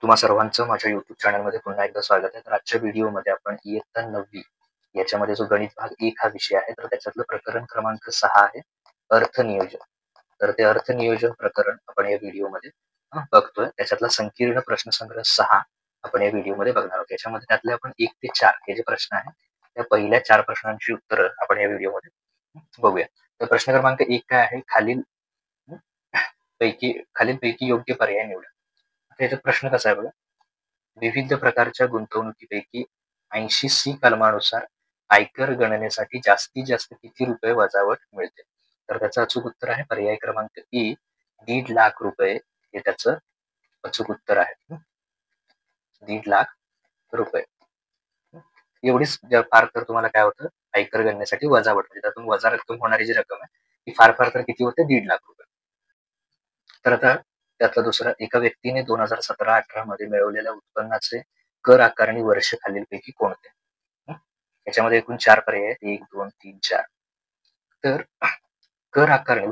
तुम्हा सर्वांचं माझ्या YouTube चॅनलमध्ये पुन्हा एकदा स्वागत आहे. तर आजच्या व्हिडिओमध्ये आपण इयत्ता 9वी याच्यामध्ये जो गणित भाग 1 हा विषय आहे, तर त्याच्यातलं प्रकरण क्रमांक 6 आहे अर्थनियोजन. तर ते अर्थनियोजन प्रकरण आपण या व्हिडिओमध्ये बघतोय. त्याच्यातला संकीर्ण प्रश्नसंग्रह 6 आपण या व्हिडिओमध्ये बघणार आहोत. याच्यामध्ये त्यातले आपण 1 ते 4 हे जे प्रश्न आहेत, त्या पहिल्या 4 प्रश्नांची उत्तरं आपण या व्हिडिओमध्ये बघूया. तर प्रश्न क्रमांक 1 काय आहे? खालीलपैकी योग्य पर्याय निवडा. आता याचा प्रश्न कसा आहे बघा. विविध प्रकारच्या गुंतवणुकीपैकी 80C कलमानुसार आयकर गणनेसाठी जास्तीत जास्त किती रुपये वजावट मिळते? तर त्याचं अचूक उत्तर आहे पर्याय क्रमांक ए, 1.5 लाख रुपये हे त्याचं अचूक उत्तर आहे. 1.5 लाख रुपये. एवढीच फार तर तुम्हाला काय होतं, आयकर गणनेसाठी वजावट म्हणजे त्यातून वजा रक्कम होणारी जी रक्कम आहे ती फार तर किती होते? 1.5 लाख रुपये. तर आता त्यातलं दुसरं, एका व्यक्तीने 2017-18 मध्ये मिळवलेल्या उत्पन्नाचे कर आकारणी वर्ष खालीलपैकी कोणते? याच्यामध्ये एकूण 4 पर्याय आहेत. 1, 2, 3, 4. तर कर आकारणी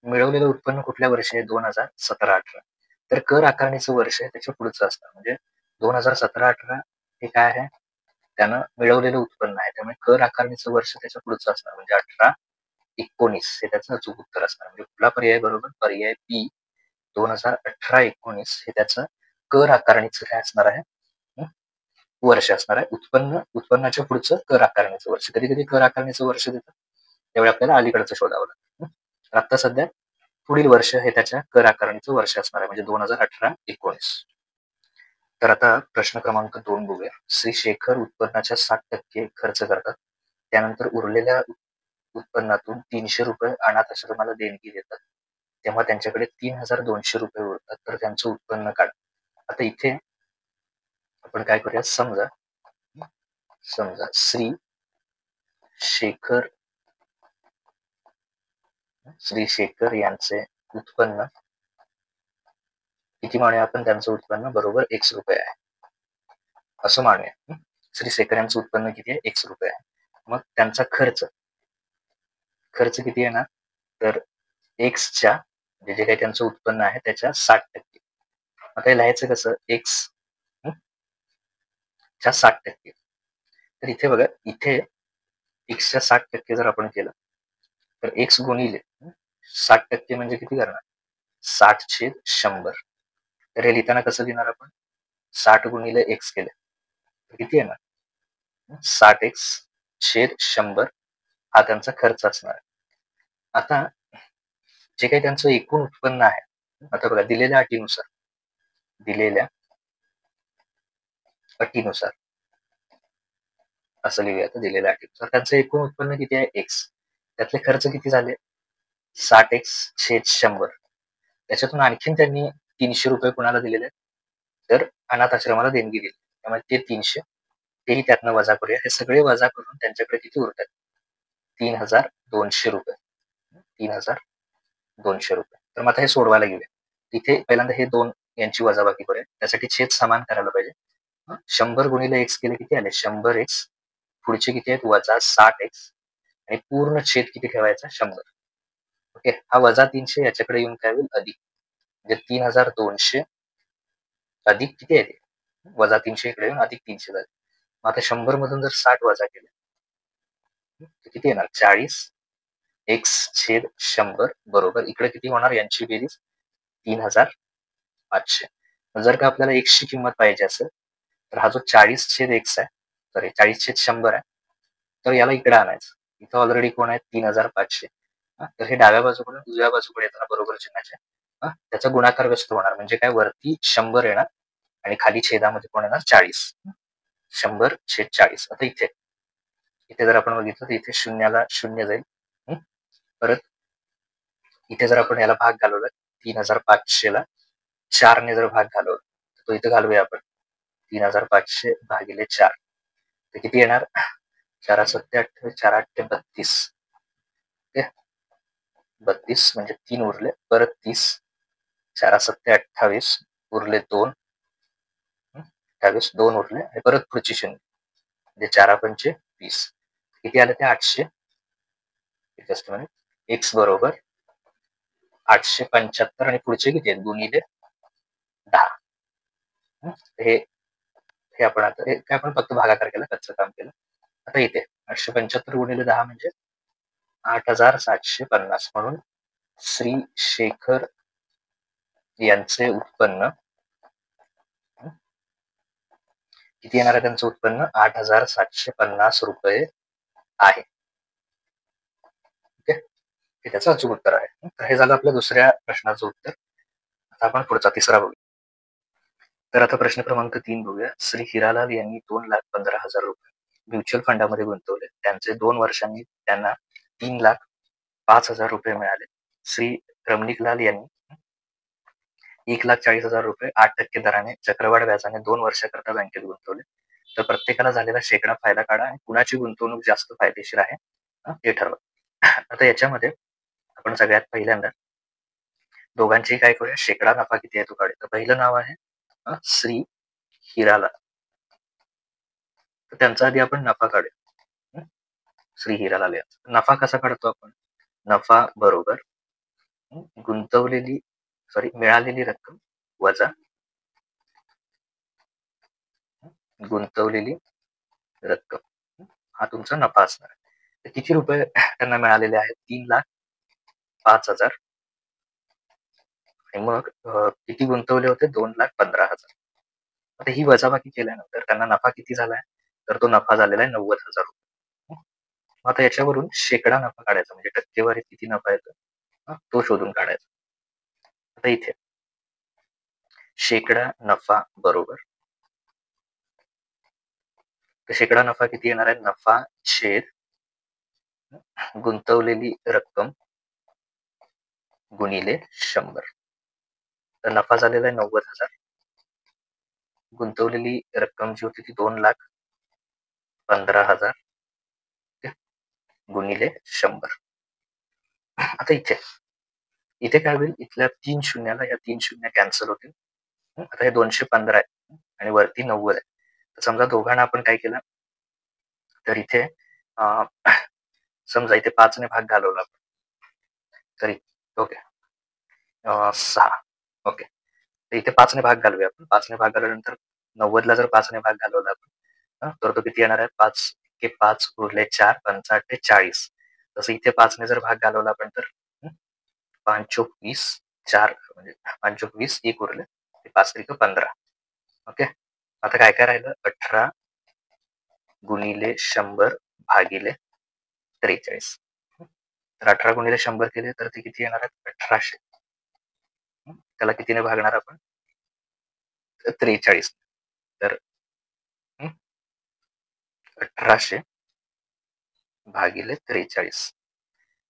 मिळवलेलं उत्पन्न कुठल्या वर्षी आहे? 2017-18. तर कर आकारणीचं वर्ष आहे त्याच्या पुढचं असतं. म्हणजे 2017-18 हे काय आहे? त्यानं मिळवलेलं उत्पन्न आहे. त्यामुळे कर आकारणीचं वर्ष त्याच्या पुढचं असणार म्हणजे 18-19 हे त्याचं अचूक उत्तर असणार. म्हणजे कुठला पर्याय बरोबर? पर्याय बी, 2018-19 हे त्याचं कर आकारणीचं काय असणार आहे? वर्ष असणार आहे. उत्पन्नाच्या पुढचं कर आकारणीचं वर्ष. कधी कधी कर आकारणीचं वर्ष देतात, त्यावेळी आपल्याला अलीकडचं शोधावं लागतं. तर आता सध्या पुढील वर्ष हे त्याच्या कर आकारणीचं वर्ष असणार आहे म्हणजे 2018-19. तर आता प्रश्न क्रमांक 2 बघूया. श्री शेखर उत्पन्नाच्या 60% खर्च करतात, त्यानंतर उरलेल्या उत्पन्नातून 300 रुपये अनाथ आश्रमाला देणगी देतात, तेव्हा त्यांच्याकडे 3200 रुपये उरतात. तर त्यांचं उत्पन्न काढा. आता इथे आपण काय करूया, समजा श्री शेखर यांचे उत्पन्न किती मानूया आपण? त्यांचं उत्पन्न बरोबर X रुपये आहे असं मानूया. श्री शेखर यांचं उत्पन्न किती आहे? X रुपये आहे. मग त्यांचा खर्च किती येणार? तर Xच्या जे काही त्यांचं उत्पन्न आहे त्याच्या 60%. आता हे लिहायचं कसं? X च्या 60%. तर इथे बघा, इथे Xच्या 60% जर आपण केलं तर X गुणिले 60% म्हणजे किती करणार? 60/100. तर हे लिहिताना कसं लिहिणार आपण? 60 गुणिले X केले तर किती येणार? 60x/100 हा त्यांचा खर्च असणार आहे. आता जे काही त्यांचं एकूण उत्पन्न आहे, आता बघा दिलेल्या अटीनुसार असं लिहूया. आता दिलेल्या अटीनुसार त्यांचं एकूण उत्पन्न किती आहे? X. त्यातले खर्च किती झाले? 60x/100. त्याच्यातून आणखीन त्यांनी 300 रुपये कुणाला दिलेले? तर अनाथ आश्रमाला देणगी दिली. त्यामुळे ते 300 तेही त्यातनं वजा करूया. हे सगळे वजा करून त्यांच्याकडे किती उरतात? 3200 रुपये. 3200 रुपये. तर मग आता हे सोडवायला घेऊया. तिथे पहिल्यांदा हे 2 यांची वजाबाकी करूया. त्यासाठी छेद समान करायला पाहिजे. 100 गुणिले X केले किती आले? 100x. पुढचे किती आहेत? वजा 60x. आणि पूर्ण छेद किती ठेवायचा? 100. ओके. हा वजा 300 याच्याकडे येऊन काय होईल? अधिक. म्हणजे 3200 अधिक किती आहे? वजा 300 इकडे येऊन अधिक 300 झाले. मग आता 100 मधून जर 60 वजा केले तर किती येणार? 40x/100 बरोबर इकडे किती होणार? यांची बेरीज 3500. जर का आपल्याला X ची किंमत पाहिजे असेल तर हा जो 40/x आहे, सॉरी 40/100 आहे, तर याला इकडे आणायचं. इथं ऑलरेडी कोण आहे? 3500. तर हे डाव्या बाजूकडून उजव्या बाजूकडे येताना बरोबर चिन्हाचे त्याचा गुणाकार व्यस्त होणार म्हणजे काय? वरती 100 येणार आणि खाली छेदामध्ये कोण येणार? 40. 100/40. आता इथे जर आपण बघितलं तर इथे शून्याला शून्य जाईल. परत इथे जर आपण याला भाग घालवला 3500ला 4 ने जर भाग घालवला तर तो इथे घालूया आपण 3500 भागिले 4. तर किती येणार? 4×7 = 28, 4×8 = 32. 32 म्हणजे 3 उरले, परत 30, 4×7 = 28, उरले 2, 28, 2 उरले आणि परत पुढची शून्य म्हणजे 4×5 = 20. किती आले ते? 800. X बरोबर 875 आणि पुढचे किती आहेत? गुणिले 10. हे हे आपण आता हे आपण फक्त भागाकार केला, कच्चं काम केलं. आता इथे 875 गुणिले 10 म्हणजे 8,750 म्हणून श्री शेखर यांचे उत्पन्न किती येणार आहे? त्यांचं उत्पन्न 8,750 रुपये आहे. ओके, हे त्याचं अचूक उत्तर आहे. तर हे झालं आपल्या दुसऱ्या प्रश्नाचं उत्तर. आता आपण पुढचा तिसरा बघूया. तर आता प्रश्न क्रमांक 3 बघूया. श्री हिरालाल यांनी 2,15,000 रुपये म्युच्युअल फंडामध्ये गुंतवले. त्यांचे 2 वर्षांनी त्यांना 3,05,000 रुपये मिळाले. श्री रमणिकलाल यांनी 1,40,000 रुपये 8% दराने चक्रवाढ व्याजाने 2 वर्षाकरता बँकेत गुंतवले. तर प्रत्येकाला झालेला शेकडा फायदा काढा आणि कुणाची गुंतवणूक जास्त फायदेशीर आहे हे ठरवा. आता याच्यामध्ये आपण सगळ्यात पहिल्यांदा दोघांची काय करूया, शेकडा नफा किती आहे तो काढूया. तर पहिलं नाव आहे श्री हिरालाल. तर त्यांचा आधी आपण नफा काढूया. श्री हिरालाल यांचा नफा कसा काढतो आपण? नफा बरोबर मिळालेली रक्कम वजा गुंतवलेली रक्कम, हा तुमचा नफा असणार आहे. तर किती रुपये त्यांना मिळालेले आहेत? 3,05,000 आणि मग किती गुंतवले होते? 2,15,000. आता ही वजाबाकी केल्यानंतर त्यांना नफा किती झालाय? तर तो नफा झालेला आहे 90,000 रुपये. आता याच्यावरून शेकडा नफा काढायचा, म्हणजे टक्केवारी किती नफा येतो तो शोधून काढायचा. आता इथे शेकडा नफा बरोबर, तर शेकडा नफा किती येणार आहे? नफा छेद गुंतवलेली रक्कम गुणिले 100. तर नफा झालेला आहे 90,000, गुंतवलेली रक्कम जी होती ती 2,15,000 गुणिले 100. आता इथे काय होईल? इथल्या 3 शून्याला या 3 शून्य कॅन्सल होतील. आता हे 215 आहे आणि वरती 90 आहे. तर समजा दोघांना आपण काय केलं, तर इथे समजा इथे 5 ने भाग घालवला आपण, तरी ओके 6. ओके, तर इथे 5 ने भाग घालूया आपण. 5 ने भाग घालवल्यानंतर 90 ला जर 5 ने भाग घालवला आपण तर तो किती येणार आहे? 5 के 5 उरले 4, 5 40. तसं इथे 5 ने जर भाग घालवला आपण तर 5 चोक 20, 4 म्हणजे 5 चोक 20, 1 उरले, 5 त्रिक 15. ओके, आता काय काय राहिलं? 18 गुणिले 100 भागिले 43. तर 18 गुणिले 100 केले तर ते किती येणार आहे? 1800. त्याला कितीने भागणार आपण? 43. तर 1800 भागिले 43.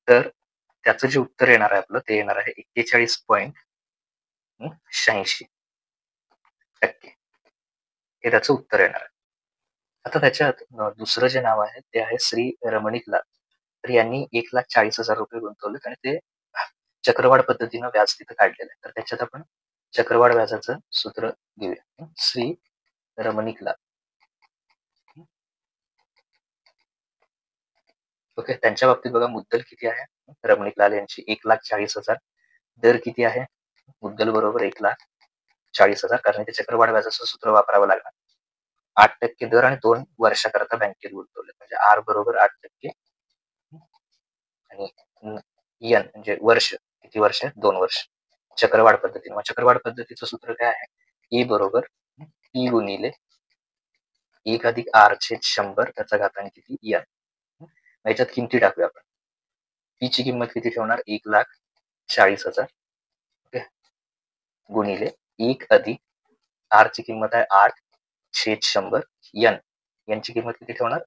तर त्याचं जे उत्तर येणार आहे आपलं ते येणार आहे 41.86%. हे त्याचं उत्तर येणार आहे. आता त्याच्यात दुसरं जे नाव आहे ते आहे श्री रमणिकलाल. तर यांनी 1,40,000 रुपये गुंतवले आणि ते चक्रवाढ पद्धतीनं व्याज तिथं काढलेलं आहे. तर त्याच्यात आपण चक्रवाढ व्याजाचं सूत्र घेऊया. श्री रमणिकलाल, ओके, त्यांच्या बाबतीत बघा मुद्दल किती आहे? रमणिकलाल यांची 1,40,000. दर किती आहे? मुद्दल बरोबर 1,40,000, कारण ते चक्रवाढ व्याजाचं सूत्र वापरावं लागणार. 8% दर आणि 2 वर्षाकरता बँकेत गुंतवले, म्हणजे आर बरोबर 8% आणि एन म्हणजे वर्ष, किती वर्ष? 2 वर्ष. चक्रवाढ पद्धतीने, चक्रवाढ पद्धतीचं सूत्र काय आहे? ए बरोबर पी गुणिले 1 अधिक आर छेद 100 त्याचा घातांक किती? एन. याच्यात किमती टाकूया आपण. पी ची किंमत किती ठेवणार? 1,40,000 ओके, गुणिले 1 अधिक आर ची किंमत आहे 8 छेद 100 एन. यांची किंमत किती ठेवणार?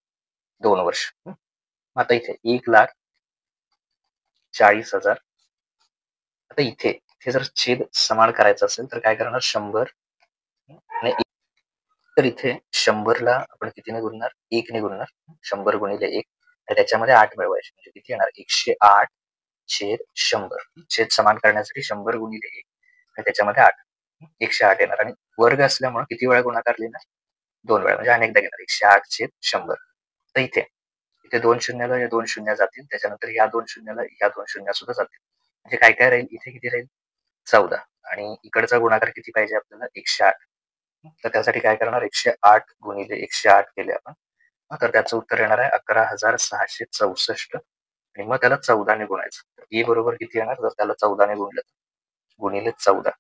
2 वर्ष. आता इथे 1,40,000. आता इथे जर छेद समान करायचा असेल तर काय करणार? 100 आणि तर इथे 100 ला आपण कितीने गुणणार? 1 ने गुणणार. 100 गुणिले 1 आणि त्याच्यामध्ये 8 मिळवायचे, म्हणजे किती येणार? 108 छेद 100. छेद समान करण्यासाठी 100 गुणिले 1 आणि त्याच्यामध्ये 8, 108 येणार. आणि वर्ग असल्यामुळे किती वेळा गुणाकार लिहिणार? 2 वेळा, म्हणजे अनेकदा घेणार. 108 छेद 100. तर इथे 2 शून्याला या 2 शून्य जातील, त्याच्यानंतर या 2 शून्याला या 2 शून्य सुद्धा जातील. म्हणजे काय काय राहील? इथे किती राहील? 14. आणि इकडचा गुणाकार किती पाहिजे आपल्याला? 108. तर त्यासाठी काय करणार, 108 गुणिले 108 केले आपण. तर त्याचं उत्तर येणार आहे 11,664 आणि मग त्याला 14 ने गुणायचं. ए बरोबर किती येणार जर त्याला 14 ने गुणलं, गुणिले 14,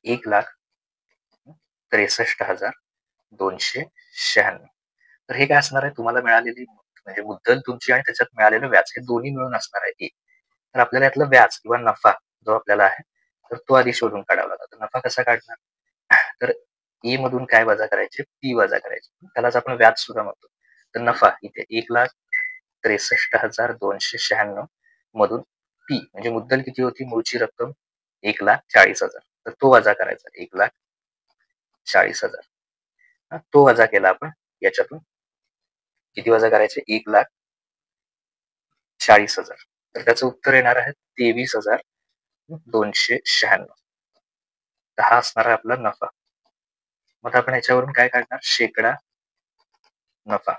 1,63,296. तर हे काय असणार आहे, तुम्हाला मिळालेली म्हणजे मुद्दल तुमची आणि त्याच्यात मिळालेलं व्याज हे दोन्ही मिळून असणार आहे. तर आपल्याला यातलं व्याज किंवा नफा जो आपल्याला आहे तर तो आधी शोधून काढावा लागतो. नफा कसा काढणार, तर ए मधून काय वजा करायचे, पी वजा करायचे, त्यालाच आपण व्याज सुद्धा म्हणतो. तर नफा इथे 1,63,296 मधून पी म्हणजे मुद्दल किती होती, मूळची रक्कम 1,40,000, तर तो वजा करायचा 1,40,000. तो वजा केला आपण याच्यातून, किती वजा करायचे, 1,40,000. तर त्याचं उत्तर येणार आहे 23,296. तर हा असणार आहे आपला नफा. मग आपण याच्यावरून काय काढणार, शेकडा नफा.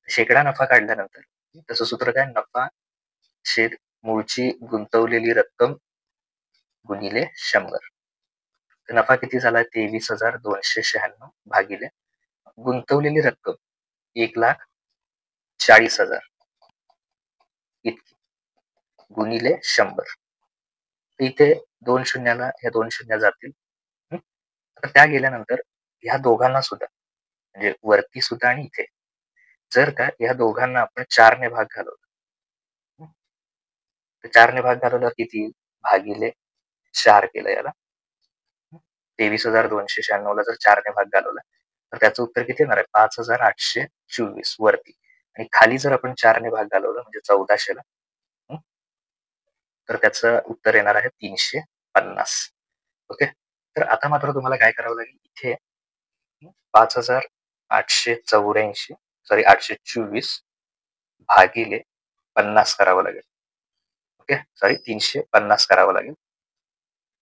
शेकडा नफा काढल्यानंतर त्याचं सूत्र काय, नफा छेद मूळची गुंतवलेली रक्कम गुणिले 100. नफा किती झाला, 23,296 भागिले गुंतवलेली रक्कम 1,40,000 इतकी गुणिले 100. इथे 2 शून्याला ह्या 2 शून्य जातील. आता त्या गेल्यानंतर ह्या दोघांना सुद्धा म्हणजे वरती सुद्धा आणि इथे जर का या दोघांना आपण 4 ने भाग घालवला, तर 4 ने भाग घालवला किती, भागिले 4 केलं याला. 23,296 ला जर 4 ने भाग घालवला तर त्याचं उत्तर किती येणार आहे, 5,824 वरती. आणि खाली जर आपण 4 ने भाग घालवला म्हणजे 1400ला, तर त्याचं उत्तर येणार आहे 350. ओके. तर आता मात्र तुम्हाला काय करावं लागेल, इथे 5,884 सॉरी 824 भागिले 50 करावं लागेल. ओके, सॉरी 350 करावं लागेल.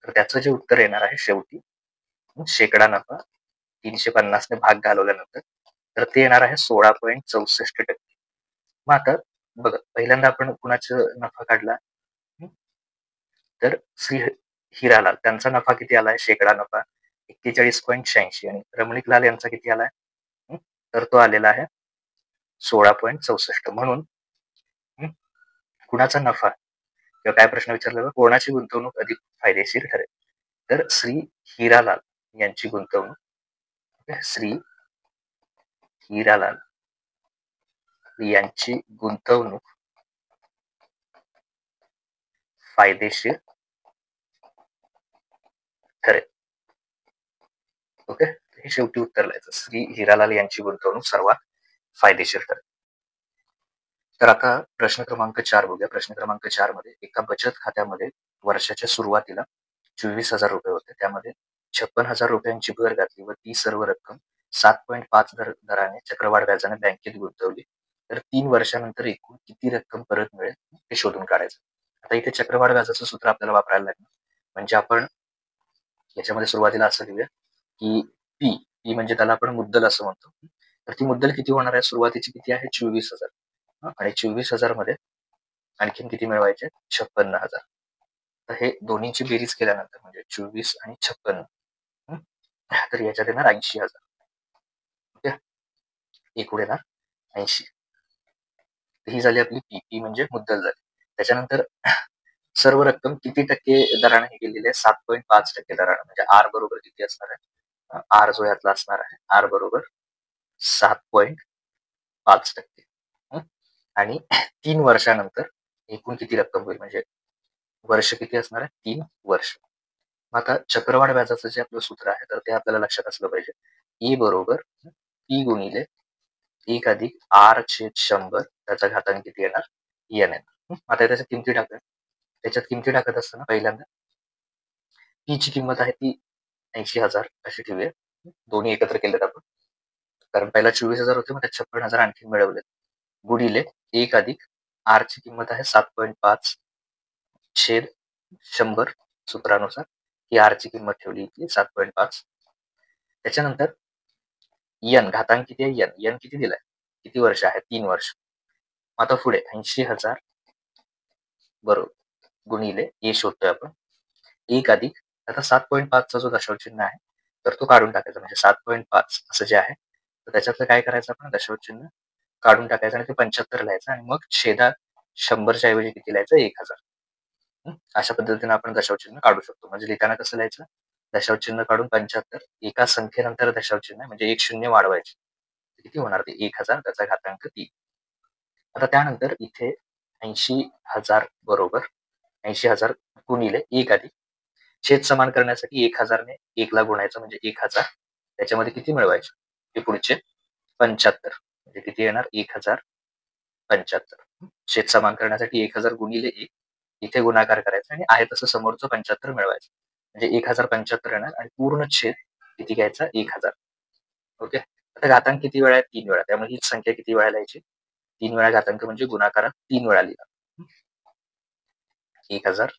तर त्याचं जे उत्तर येणार आहे शेवटी, शेकडा नफा 350 ने भाग घालवल्यानंतर, तर ते येणार आहे 16.64%. मग आता बघा, पहिल्यांदा आपण कुणाचा नफा काढला, तर श्री हिरालाल त्यांचा नफा किती आलाय, शेकडा नफा 41.86 आणि रमणीकलाल यांचा किती आलाय, तर तो आलेला आहे 16.64. म्हणून कुणाचा नफा किंवा काय प्रश्न विचारला, कोणाची गुंतवणूक अधिक फायदेशीर ठरेल, तर श्री हिरालाल यांची गुंतवणूक, श्री हिरालाल यांची गुंतवणूक फायदेशीर ठरेल. ओके, हे शेवटी उत्तर लिहायचं, श्री हिरालाल यांची गुंतवणूक सर्वात फायदेशीर ठरेल. तर आता प्रश्न क्रमांक 4 बघूया. प्रश्न क्रमांक 4 मध्ये एका बचत खात्यामध्ये वर्षाच्या सुरुवातीला 24,000 रुपये होते, त्यामध्ये 56,000 रुपयांची भर घातली व ती सर्व रक्कम 7.5 दराने चक्रवाढ व्याजाने बँकेत गुंतवली, तर 3 वर्षानंतर एकूण किती रक्कम परत मिळेल हे शोधून काढायचं. आता इथे चक्रवाढ व्याजाचं सूत्र आपल्याला वापरायला लागणार. म्हणजे आपण याच्यामध्ये सुरुवातीला असं लिहूया की पी म्हणजे त्याला आपण मुद्दल असं म्हणतो. तर ती मुद्दल किती होणार आहे, सुरुवातीची किती आहे, 24,000 आणि 24,000 मध्ये आणखीन किती मिळवायचे, 56,000. तर हे दोन्हीची बेरीज केल्यानंतर म्हणजे 24 आणि 56, तर याच्यात येणार 80,000. ओके, एकूण येणार 80. ही झाली आपली पी म्हणजे मुद्दल झाली. त्याच्यानंतर सर्व रक्कम किती टक्के दराने हे केलेली आहे, 7.5% दराने. म्हणजे आर बरोबर किती असणार आहे, आर जो यातला असणार आहे, आर बरोबर 7.5%. आणि 3 वर्षानंतर एकूण किती रक्कम होईल, म्हणजे वर्ष किती असणार आहे, 3 वर्ष. आता चक्रवाढ व्याजाचं जे आपलं सूत्र आहे तर ते आपल्याला लक्षात असलं पाहिजे. ए बरोबर पी गुणिले 1 अधिक आर छेद 100 त्याचा घातांक किती येणार, एन येणार. आता त्याच्या किमती टाकूया. त्याच्यात किमती टाकत असताना पहिल्यांदा पी ची किंमत आहे ती 80,000 अशी ठेवूया. दोन्ही एकत्र केलेत आपण, कारण पहिला 24,000 होते, मग त्यात 56,000 आणखी मिळवले, गुणिले 1 अधिक आर ची किंमत आहे 7.5 छेद 100 सूत्रानुसार ही आर ची किंमत ठेवली की 7.5. त्याच्यानंतर एन घातांक किती आहे, एन किती दिलाय, किती वर्ष आहे, 3 वर्ष. आता पुढे 80,000 बरोबर गुणिले ए शोधतोय आपण 1 अधिक आता 7.5 चा जो दशांश चिन्ह आहे तर तो काढून टाकायचा. म्हणजे 7.5 असं जे आहे तर त्याच्यातलं काय करायचं आपण दशांश चिन्ह काढून टाकायचं आणि ते 75 लिहायचं आणि मग छेदात 100च्या ऐवजी किती लिहायचं 1000. अशा पद्धतीने आपण दशांश चिन्ह काढू शकतो. म्हणजे लिहिताना कसं लिहायचं दशांश चिन्ह काढून 75 एका संख्येनंतर दशांश चिन्ह म्हणजे एक शून्य वाढवायचे. किती होणार ते 1000 त्याचा घातांक 3. आता त्यानंतर इथे 80,000 बरोबर 80,000 गुणिले 1 अधिक छेद समान करण्यासाठी 1000 ने 1 ला गुणायचं म्हणजे 1000. त्याच्यामध्ये किती मिळवायचे ते पुढचे 75 म्हणजे किती येणार 1075. छेद समान करण्यासाठी 1000 गुणिले 1 इथे गुणाकार करायचा आणि आहे तसं समोरचं 75 मिळवायचं म्हणजे 1075 येणार आणि पूर्ण छेद किती घ्यायचा 1000. ओके. आता घातांक किती वेळा आहे 3 वेळा. त्यामुळे हीच संख्या किती वेळा लिहायची 3 वेळा घातांक म्हणजे गुणाकारात 3 वेळा लिहा 1000.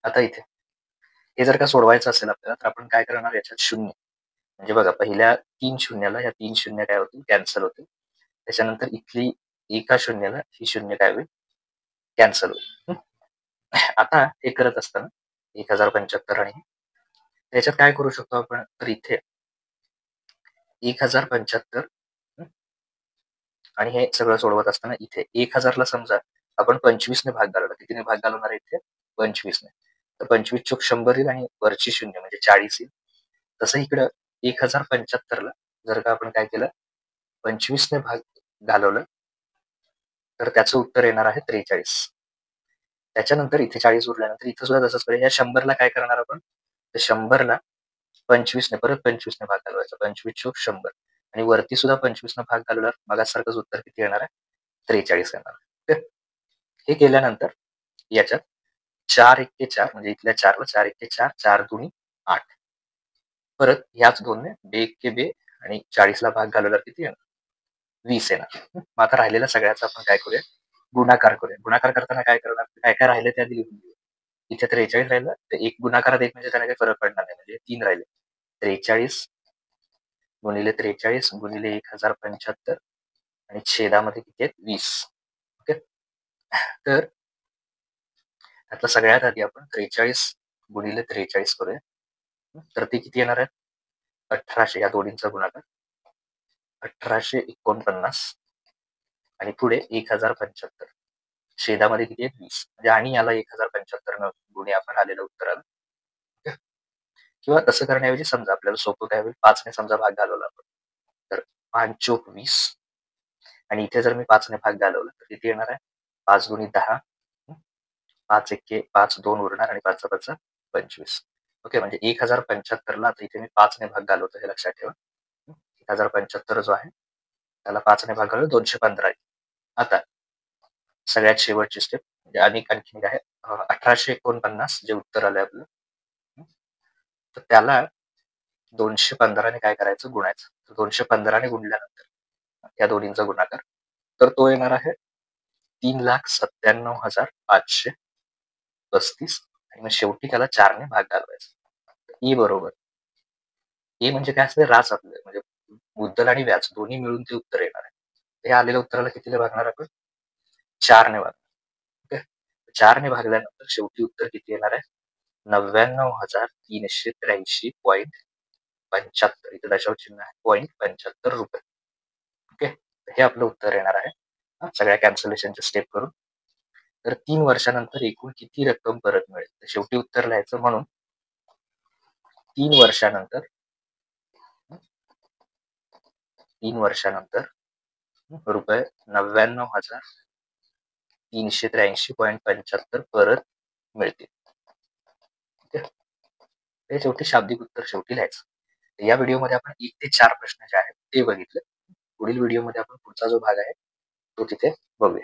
आता इथे हे जर का सोडवायचं असेल आपल्याला तर आपण काय करणार याच्यात शून्य म्हणजे बघा पहिल्या 3 शून्याला ह्या 3 शून्य काय होतील कॅन्सल होतील. त्याच्यानंतर इथली एका शून्याला ही शून्य काय होईल कॅन्सल होईल. आता हे करत असताना 1075 आणि त्याच्यात काय करू शकतो आपण तर इथे 1075 आणि हे सगळं सोडवत असताना इथे 1000 ला समजा आपण 25 ने भाग घालवला. कितीने भाग घालवणार इथे 25 ने. तर 25 चोक 100 येईल आणि वरची शून्य म्हणजे 40 येईल. तसं इकडं 1075 ला जर का आपण काय केलं 25 ने भाग घालवलं तर त्याचं उत्तर येणार आहे 43. त्याच्यानंतर इथे 40 उरल्यानंतर इथं सुद्धा तसंच करूया. या 100 ला काय करणार आपण तर 100 ला 25 ने परत 25 ने भाग घालवायचा. 25 चोक 100 आणि वरती सुद्धा 25 ने भाग घालवल्यावर मगासारखंच उत्तर किती येणार आहे 43 येणार. हे केल्यानंतर याच्यात 4 एक्के 4 म्हणजे इथल्या 4 ला 4 एक्के 4 4 दुनी 8 परत ह्याच 2 ने 2 एक्के 2 आणि 40 ला भाग घालवल्यावर किती येणार 20 येणार. मग आता राहिलेल्या सगळ्याचा आपण काय करूया गुणाकार करूया. गुणाकार करताना काय करणार काय काय राहिले त्या लिहून घेऊया. इथे 43 राहिलं तर एक गुणाकारात एक म्हणजे त्याला काही फरक पडणार नाही म्हणजे 3 राहिले 43 गुणिले 43 गुणिले 1075 आणि छेदामध्ये किती आहेत 20. ओके. तर त्यातलं सगळ्यात आधी आपण 43 गुणिले 43 करूया. तर ते किती येणार आहे 1800 या दोन्हींचा गुणाकार 1849 आणि पुढे 1075 छेदामध्ये किती आहे 20 म्हणजे आणि याला 1075 न गुणे आपण आलेलं उत्तर आलं. किंवा तसं करण्याऐवजी समजा आपल्याला सोपं काय होईल 5 ने समजा भाग घालवला आपण तर 5 चोक 20 आणि इथे जर मी 5 ने भाग घालवला तर किती येणार आहे 5 दुनी 10 5 एक्के 5 2 उरणार आणि 5 5 25. ओके म्हणजे 1075 ला आता इथे मी 5 ने भाग घालवतो हे लक्षात ठेवा. 1075 जो आहे त्याला 5 ने भाग घालवलं 215 आहे. आता सगळ्यात शेवटची स्टेप म्हणजे आणखी काय 1849 जे उत्तर आलंय आपलं तर त्याला 215 ने काय करायचं गुणायचं. 215 ने गुणल्यानंतर या दोन्हींचा गुणाकार तर तो येणार आहे 3,97,535 आणि मग शेवटी त्याला 4 ने भाग घालवायचा. ई बरोबर ए म्हणजे काय असतं रास आपलं म्हणजे मुद्दल आणि व्याज दोन्ही मिळून ते उत्तर येणार आहे. हे आलेल्या उत्तराला कितीने भागणार आपण 4 ने भागणार. ओके 4 ने भागल्यानंतर शेवटी उत्तर किती येणार आहे 99,383.75 इथे दशांश चिन्ह आहे 0.75 रुपये. ओके हे आपलं उत्तर येणार आहे सगळ्या कॅन्सलेशनच्या स्टेप करून. तर 3 वर्षानंतर एकूण किती रक्कम परत मिळेल तर शेवटी उत्तर लिहायचं म्हणून 3 वर्षानंतर 3 वर्षानंतर रुपये 99,383.75 परत मिळतील. हे शेवटी शाब्दिक उत्तर शेवटी लिहायचं. या व्हिडिओमध्ये आपण 1 ते 4 प्रश्न जे आहेत ते बघितले. पुढील व्हिडिओमध्ये आपण पुढचा जो भाग आहे तो तिथे बघूया.